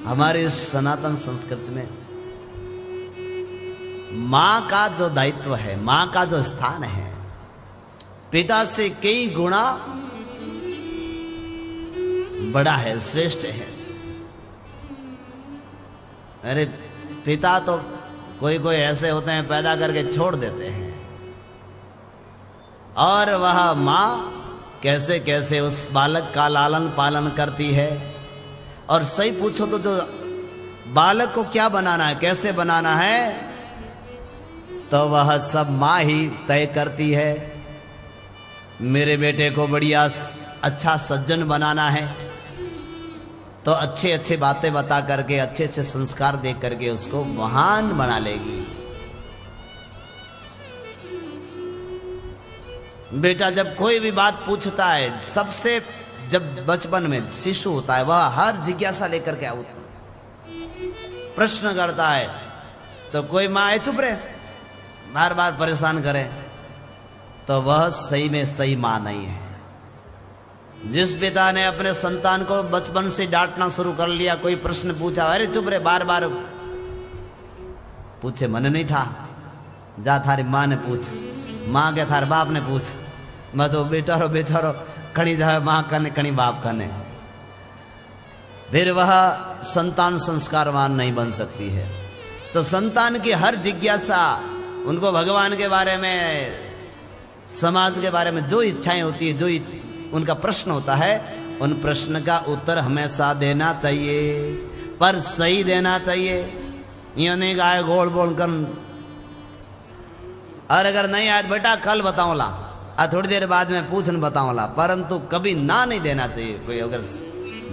हमारे इस सनातन संस्कृति में मां का जो दायित्व है, मां का जो स्थान है, पिता से कई गुना बड़ा है, श्रेष्ठ है। अरे पिता तो कोई कोई ऐसे होते हैं पैदा करके छोड़ देते हैं, और वह मां कैसे कैसे उस बालक का लालन पालन करती है। और सही पूछो तो जो बालक को क्या बनाना है, कैसे बनाना है, तो वह सब मां ही तय करती है। मेरे बेटे को बढ़िया अच्छा सज्जन बनाना है तो अच्छे अच्छे बातें बता करके, अच्छे अच्छे संस्कार दे करके उसको महान बना लेगी। बेटा जब कोई भी बात पूछता है, सबसे जब बचपन में शिशु होता है, वह हर जिज्ञासा लेकर के आता प्रश्न करता है, तो कोई माँ है चुप रहे, बार बार परेशान करे, तो वह सही में सही मां नहीं है। जिस पिता ने अपने संतान को बचपन से डांटना शुरू कर लिया, कोई प्रश्न पूछा, अरे चुप रहे, बार बार पूछे, मन नहीं था, जा थारी मां ने पूछ, मां के थारे बाप ने पूछ, मैं तो बेचारो बेचारो कणी जाए मां कने कणी बाप कने, फिर वह संतान संस्कारवान नहीं बन सकती है। तो संतान की हर जिज्ञासा, उनको भगवान के बारे में, समाज के बारे में जो इच्छाएं होती है, जो उनका प्रश्न होता है, उन प्रश्न का उत्तर हमेशा देना चाहिए, पर सही देना चाहिए। ये नहीं गाय गोल बोल कर, और अगर नहीं आए बेटा कल बताऊंला, थोड़ी देर बाद में पूछन बताऊंला, परंतु कभी ना नहीं देना चाहिए। कोई अगर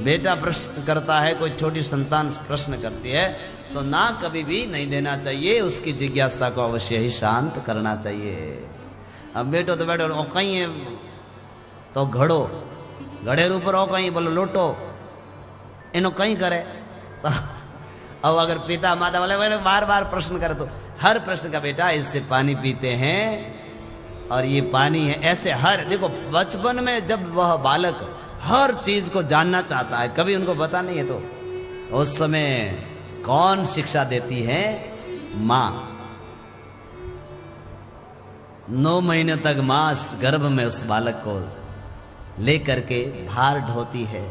बेटा प्रश्न करता है, कोई छोटी संतान प्रश्न करती है, तो ना कभी भी नहीं देना चाहिए, उसकी जिज्ञासा को अवश्य ही शांत करना चाहिए। अब बेटो तो बैठो कहीं है तो घड़ो, घड़े ऊपर हो कहीं बोलो लोटो, इनो कहीं करे तो अब अगर पिता माता बोले बार बार प्रश्न करे, तो हर प्रश्न का बेटा इससे पानी पीते हैं और ये पानी है, ऐसे हर देखो बचपन में जब वह बालक हर चीज को जानना चाहता है, कभी उनको पता नहीं है, तो उस समय कौन शिक्षा देती है? मां। 9 महीने तक मां गर्भ में उस बालक को लेकर के भार ढोती है,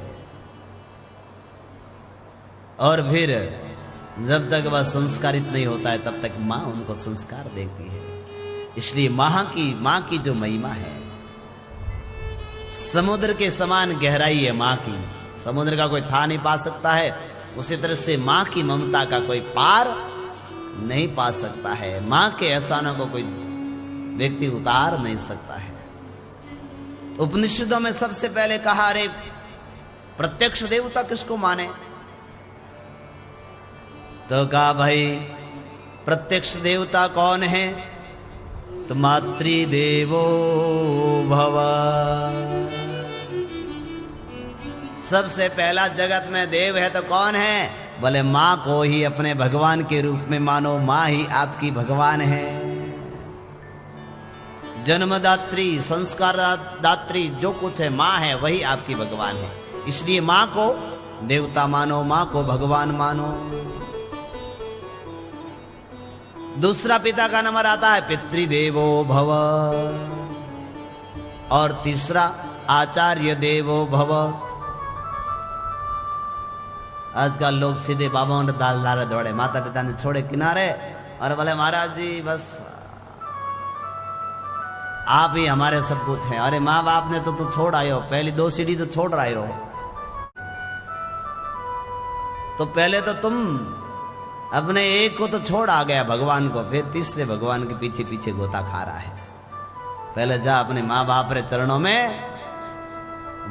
और फिर जब तक वह संस्कारित नहीं होता है तब तक मां उनको संस्कार देती है। इसलिए मां की जो महिमा है, समुद्र के समान गहराई है मां की, समुद्र का कोई था नहीं पा सकता है, उसी तरह से मां की ममता का कोई पार नहीं पा सकता है। मां के एहसानों को कोई व्यक्ति उतार नहीं सकता है। उपनिषदों में सबसे पहले कहा, अरे प्रत्यक्ष देवता किसको माने, तो कहा भाई प्रत्यक्ष देवता कौन है, तो मातृदेवो भव। सबसे पहला जगत में देव है तो कौन है, बोले मां को ही अपने भगवान के रूप में मानो, मां ही आपकी भगवान है। जन्मदात्री, संस्कार दात्री, जो कुछ है मां है, वही आपकी भगवान है। इसलिए मां को देवता मानो, मां को भगवान मानो। दूसरा पिता का नंबर आता है पितृदेवो भव, और तीसरा आचार्य देवो भव। आजकल लोग सीधे बाबाओं ने दाल लारे दौड़े, माता पिता ने छोड़े किनारे, और बोले महाराज जी बस आप ही हमारे सब कुछ हैं। अरे माँ बाप ने तो छोड़ आए हो, पहली 2 सीढ़ी तो छोड़ रहे हो, तो पहले तो तुम अपने एक को तो छोड़ आ गया भगवान को, फिर तीसरे भगवान के पीछे पीछे गोता खा रहा है। पहले जा अपने माँ बाप रे चरणों में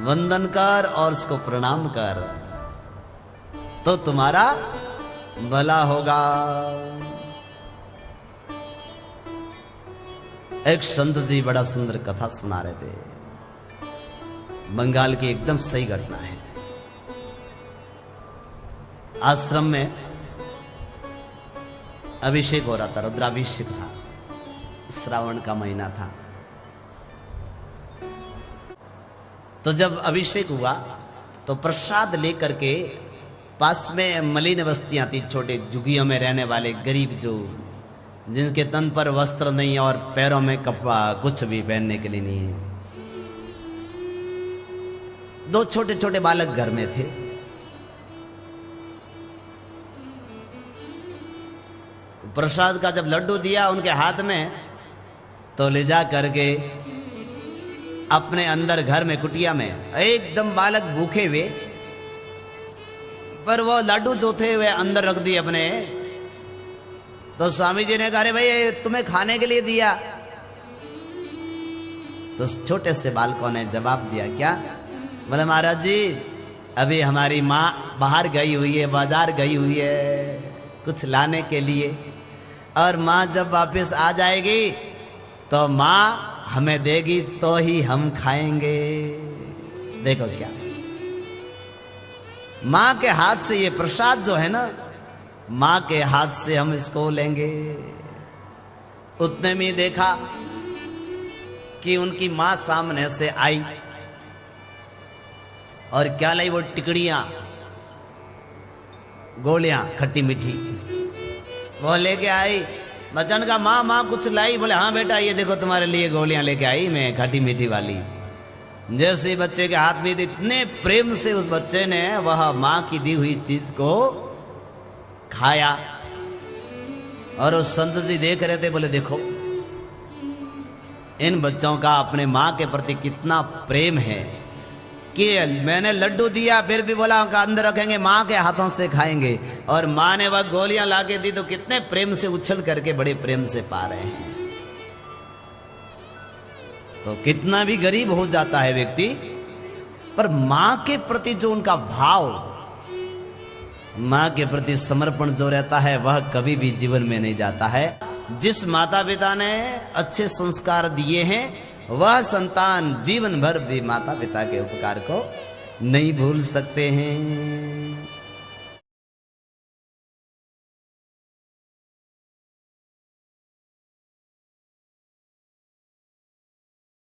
वंदन कर और उसको प्रणाम कर, तो तुम्हारा भला होगा। एक संत जी बड़ा सुंदर कथा सुना रहे थे, बंगाल की एकदम सही घटना है। आश्रम में अभिषेक हो रहा था, रुद्राभिषेक था, श्रावण का महीना था। तो जब अभिषेक हुआ तो प्रसाद लेकर के पास में मलिन बस्तियां थी, छोटे झुग्गियों में रहने वाले गरीब, जो जिनके तन पर वस्त्र नहीं और पैरों में कपड़ा कुछ भी पहनने के लिए नहीं है। दो छोटे छोटे बालक घर में थे। प्रसाद का जब लड्डू दिया उनके हाथ में, तो ले जा करके अपने अंदर घर में कुटिया में एकदम बालक भूखे हुए, पर वो लड्डू जो थे वे अंदर रख दिए अपने। तो स्वामी जी ने कहा, अरे भाई तुम्हें खाने के लिए दिया। तो छोटे से बालकों ने जवाब दिया, क्या? बोले महाराज जी अभी हमारी माँ बाहर गई हुई है, बाजार गई हुई है कुछ लाने के लिए, और माँ जब वापस आ जाएगी तो माँ हमें देगी तो ही हम खाएंगे। देखो क्या, माँ के हाथ से ये प्रसाद जो है ना, माँ के हाथ से हम इसको लेंगे। उतने में देखा कि उनकी माँ सामने से आई और क्या लाई? वो टिकड़ियां, गोलियां खट्टी मीठी वो लेके आई। बच्चन का माँ माँ कुछ लाई? बोले हाँ बेटा ये देखो तुम्हारे लिए गोलियां लेके आई मैं, खट्टी मीठी वाली। जैसे ही बच्चे के हाथ में, इतने प्रेम से उस बच्चे ने वह माँ की दी हुई चीज को खाया। और उस संत जी देख रहे थे, बोले देखो इन बच्चों का अपने माँ के प्रति कितना प्रेम है कि मैंने लड्डू दिया फिर भी बोला उनका अंदर रखेंगे, माँ के हाथों से खाएंगे। और माँ ने वह गोलियां लाके दी तो कितने प्रेम से उछल करके बड़े प्रेम से पा रहे हैं। तो कितना भी गरीब हो जाता है व्यक्ति, पर माँ के प्रति जो उनका भाव, माँ के प्रति समर्पण जो रहता है वह कभी भी जीवन में नहीं जाता है। जिस माता पिता ने अच्छे संस्कार दिए हैं वह संतान जीवन भर भी माता पिता के उपकार को नहीं भूल सकते हैं।